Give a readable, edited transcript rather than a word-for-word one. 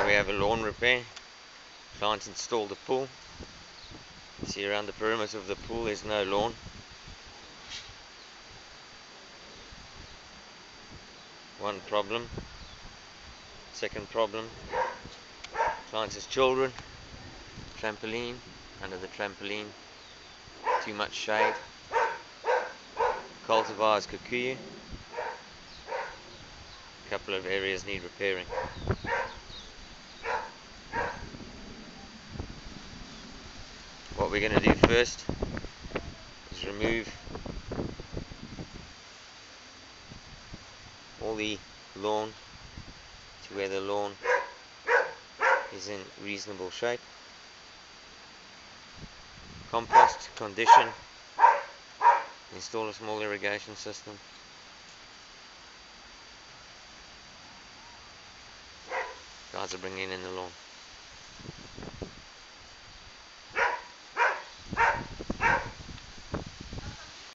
Here we have a lawn repair. Client installed a pool. See, around the perimeter of the pool there's no lawn. One problem. Second problem, client has children. Trampoline, under the trampoline too much shade. Cultivars kikuyu. A couple of areas need repairing. What we're going to do first is remove all the lawn to where the lawn is in reasonable shape. Compost, condition, install a small irrigation system. Guys are bringing in the lawn.